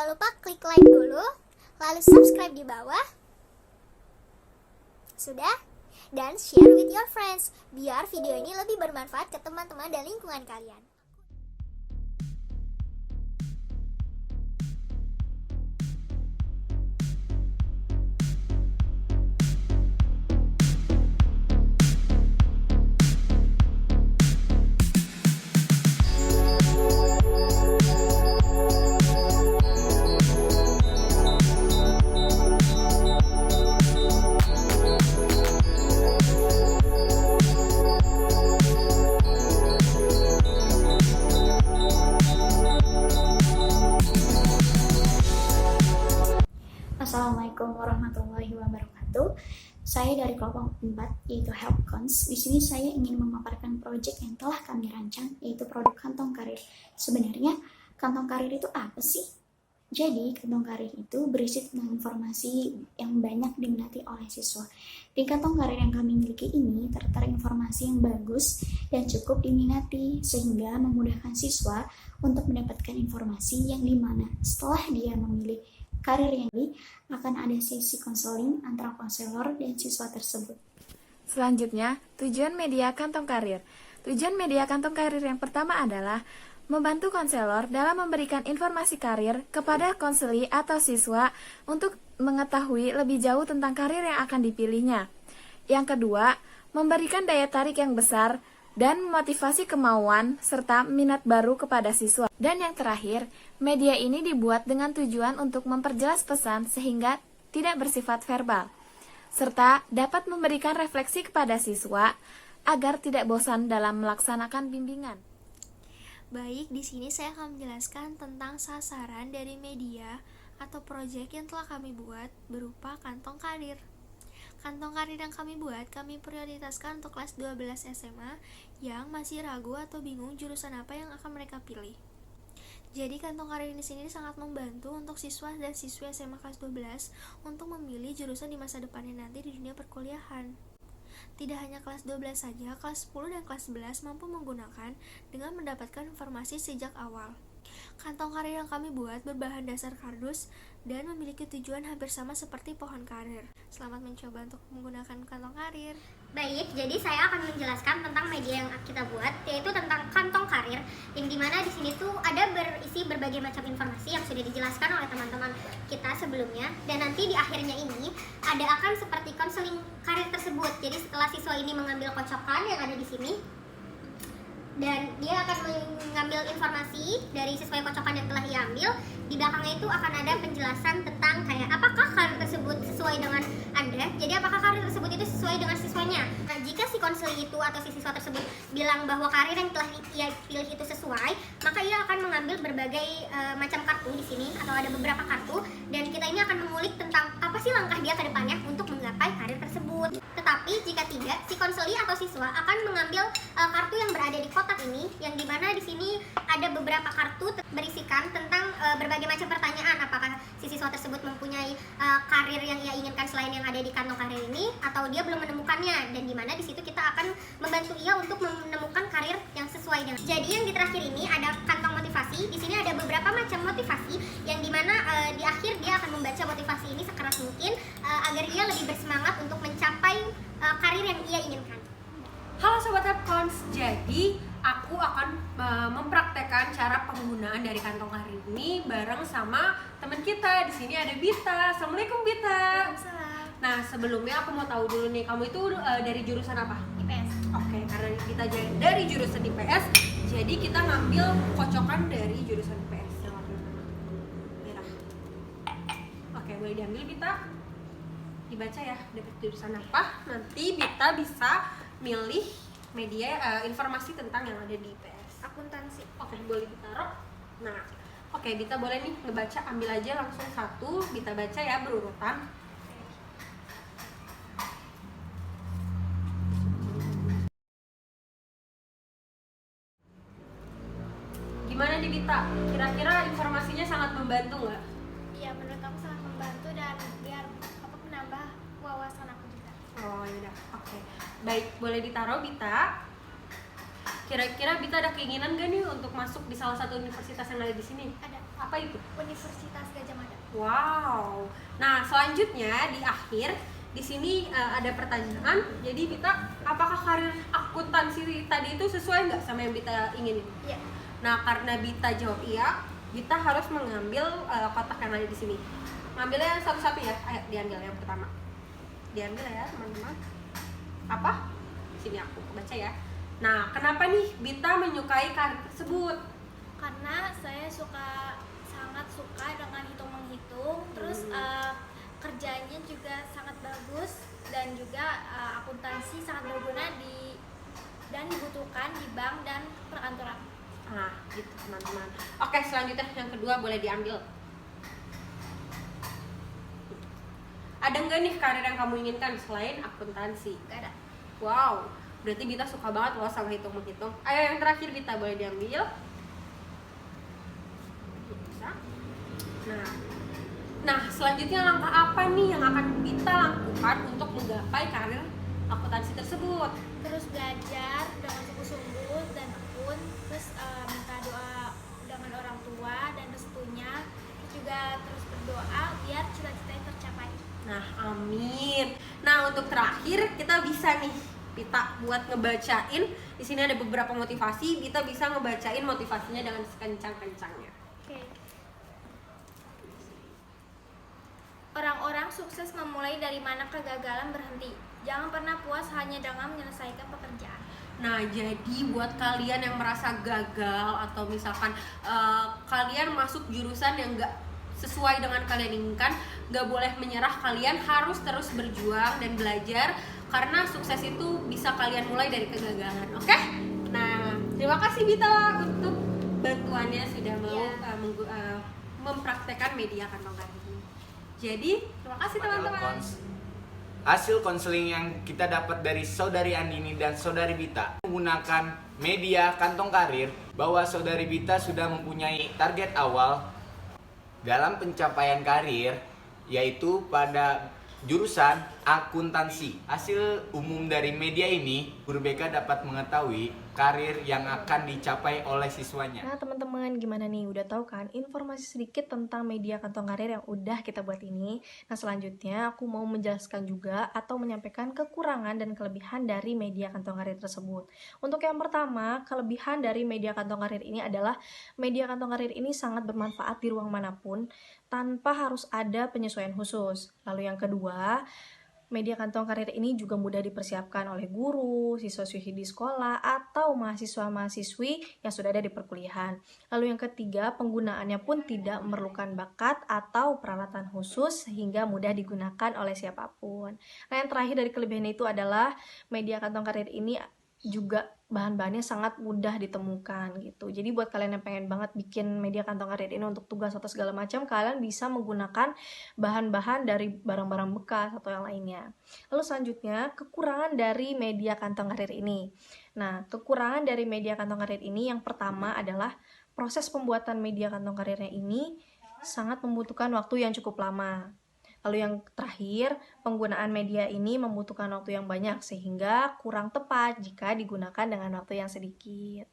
Jangan lupa klik like dulu, lalu subscribe di bawah. Sudah? Dan share with your friends, biar video ini lebih bermanfaat ke teman-teman dan lingkungan kalian. Assalamualaikum warahmatullahi wabarakatuh. Saya dari kelompok 4 yaitu HelpCons. Di sini saya ingin memaparkan proyek yang telah kami rancang yaitu produk kantong karir. Sebenarnya kantong karir itu apa sih? Jadi kantong karir itu berisi tentang informasi yang banyak diminati oleh siswa. Di kantong karir yang kami miliki ini tertera informasi yang bagus dan cukup diminati sehingga memudahkan siswa untuk mendapatkan informasi yang dimana setelah dia memilih karir yang ini akan ada sesi konseling antara konselor dan siswa tersebut. Selanjutnya, tujuan media kantong karir. Tujuan media kantong karir yang pertama adalah membantu konselor dalam memberikan informasi karir kepada konseli atau siswa untuk mengetahui lebih jauh tentang karir yang akan dipilihnya. Yang kedua, memberikan daya tarik yang besar dan memotivasi kemauan serta minat baru kepada siswa. Dan yang terakhir, media ini dibuat dengan tujuan untuk memperjelas pesan sehingga tidak bersifat verbal, serta dapat memberikan refleksi kepada siswa agar tidak bosan dalam melaksanakan bimbingan. Baik, di sini saya akan menjelaskan tentang sasaran dari media atau proyek yang telah kami buat berupa kantong karir. Kantong karir yang kami buat, kami prioritaskan untuk kelas 12 SMA yang masih ragu atau bingung jurusan apa yang akan mereka pilih. Jadi kantong karir ini sendiri sangat membantu untuk siswa dan siswi SMA kelas 12 untuk memilih jurusan di masa depannya nanti di dunia perkuliahan. Tidak hanya kelas 12 saja, kelas 10 dan kelas 11 mampu menggunakan dengan mendapatkan informasi sejak awal. Kantong karir yang kami buat berbahan dasar kardus dan memiliki tujuan hampir sama seperti pohon karir. Selamat mencoba untuk menggunakan kantong karir. Baik, jadi saya akan menjelaskan tentang media yang kita buat, yaitu tentang kantong karir, yang dimana di sini tuh ada berisi berbagai macam informasi yang sudah dijelaskan oleh teman-teman kita sebelumnya, dan nanti di akhirnya ini ada akan seperti konseling karir tersebut. Jadi setelah siswa ini mengambil kocokan yang ada di sini, dan dia akan mengambil informasi dari sesuai kocokan yang telah ia ambil. Di belakangnya itu akan ada penjelasan tentang kayak apakah karir tersebut sesuai dengan Anda. Jadi apakah karir tersebut itu sesuai dengan siswanya. Nah, jika si konseling itu atau si siswa tersebut bilang bahwa karir yang telah ia pilih itu sesuai, maka ia akan mengambil berbagai macam kartu di sini, atau ada beberapa kartu, dan kita ini akan mengulik tentang apa sih langkah dia ke depannya untuk menggapai karir tersebut. Tetapi jika tidak, si konseli atau siswa akan mengambil kartu yang berada di kotak ini, yang dimana di sini ada beberapa kartu berisikan tentang berbagai macam pertanyaan. Apakah si siswa tersebut mempunyai karir yang ia inginkan selain yang ada di kantong karir ini, atau dia belum menemukannya, dan dimana di situ kita akan membantu ia untuk menemukan karir yang sesuai dengan. Jadi yang di terakhir ini ada kantong motivasi. Di sini ada beberapa macam motivasi yang dimana di akhir dia akan membaca motivasi ini sekeras mungkin agar ia lebih bersemangat untuk mencapai karir yang ia inginkan. Halo Sobat HelpCons, jadi aku akan mempraktekkan cara penggunaan dari kantong karir ini bareng sama teman kita. Di sini ada Bita. Assalamualaikum Bita. Waalaikumsalam. Nah sebelumnya aku mau tahu dulu nih, kamu itu dari jurusan apa? IPS. Oke, karena kita dari jurusan IPS, jadi kita ngambil kocokan dari jurusan IPS yang warna merah. Oke, boleh diambil Bita. Dibaca ya, dapat jurusan apa. Nanti Bita bisa milih media informasi tentang yang ada di IPS. Akuntansi. Oke, boleh ditaruh. Nah, oke, Bita boleh nih ngebaca, ambil aja langsung satu, Bita baca ya berurutan. Gimana nih Bita? Kira-kira informasinya sangat membantu nggak? Iya, menurut aku sangat membantu dan biar apa menambah wawasan aku juga. Oh ya udah, oke. Baik, boleh ditaruh Bita. Kira-kira Bita ada keinginan gak nih untuk masuk di salah satu universitas yang ada di sini? Ada. Apa itu? Universitas Gajah Mada. Wow. Nah, selanjutnya di akhir di sini ada pertanyaan. Jadi Bita, apakah karir akuntansi tadi itu sesuai nggak sama yang Bita inginin? Iya. Nah, karena Bita jawab iya, Bita harus mengambil kotak yang ada di sini. Ngambilnya satu-satu ya. Ayo diambil yang pertama. Diambil ya, teman-teman. Apa? Sini aku baca ya. Nah, kenapa nih Bita menyukai karir tersebut? Karena saya sangat suka dengan hitung-menghitung, terus kerjanya juga sangat bagus, dan juga akuntansi sangat berguna dan dibutuhkan di bank dan perkantoran. Nah, gitu teman-teman. Oke, selanjutnya yang kedua boleh diambil. Ada nggak nih karir yang kamu inginkan selain akuntansi? Gak ada. Wow, berarti Bita suka banget loh sama hitung-menghitung. Ayo yang terakhir Bita boleh diambil. Bisa. Nah, selanjutnya langkah apa nih yang akan Bita lakukan untuk menggapai karir akuntansi tersebut? Terus belajar dengan sungguh-sungguh dan tekun, terus minta doa dengan orang tua dan restunya, terus juga terus berdoa biar cita-citanya tercapai. Nah, amin. Nah, untuk terakhir kita bisa nih Bita buat ngebacain. Di sini ada beberapa motivasi. Bita bisa ngebacain motivasinya dengan sekencang-kencangnya. Oke. Orang-orang sukses memulai dari mana kegagalan berhenti. Jangan pernah puas hanya dengan menyelesaikan pekerjaan. Nah, jadi buat kalian yang merasa gagal atau misalkan kalian masuk jurusan yang gak sesuai dengan kalian inginkan, gak boleh menyerah. Kalian harus terus berjuang dan belajar, karena sukses itu bisa kalian mulai dari kegagalan. Oke? Nah, terima kasih Bita untuk bantuannya sudah mau mempraktekkan media kantong karir ini. Jadi, terima kasih teman-teman. Hasil konseling yang kita dapat dari Saudari Andini dan Saudari Bita menggunakan media kantong karir, bahwa Saudari Bita sudah mempunyai target awal dalam pencapaian karir, yaitu pada jurusan akuntansi. Hasil umum dari media ini, Guru BK dapat mengetahui karir yang akan dicapai oleh siswanya. Nah teman-teman, gimana nih? Udah tahu kan informasi sedikit tentang media kantong karir yang udah kita buat ini? Nah selanjutnya aku mau menjelaskan juga atau menyampaikan kekurangan dan kelebihan dari media kantong karir tersebut. Untuk yang pertama, kelebihan dari media kantong karir ini adalah media kantong karir ini sangat bermanfaat di ruang manapun tanpa harus ada penyesuaian khusus. Lalu yang kedua, media kantong karir ini juga mudah dipersiapkan oleh guru, siswa-siswi di sekolah, atau mahasiswa-mahasiswi yang sudah ada di perkuliahan. Lalu yang ketiga, penggunaannya pun tidak memerlukan bakat atau peralatan khusus sehingga mudah digunakan oleh siapapun. Nah, yang terakhir dari kelebihan itu adalah media kantong karir ini juga bahan-bahannya sangat mudah ditemukan gitu. Jadi buat kalian yang pengen banget bikin media kantong karir ini untuk tugas atau segala macam, kalian bisa menggunakan bahan-bahan dari barang-barang bekas atau yang lainnya. Lalu selanjutnya, kekurangan dari media kantong karir ini. Nah, kekurangan dari media kantong karir ini yang pertama adalah proses pembuatan media kantong karirnya ini sangat membutuhkan waktu yang cukup lama. Lalu yang terakhir, penggunaan media ini membutuhkan waktu yang banyak sehingga kurang tepat jika digunakan dengan waktu yang sedikit.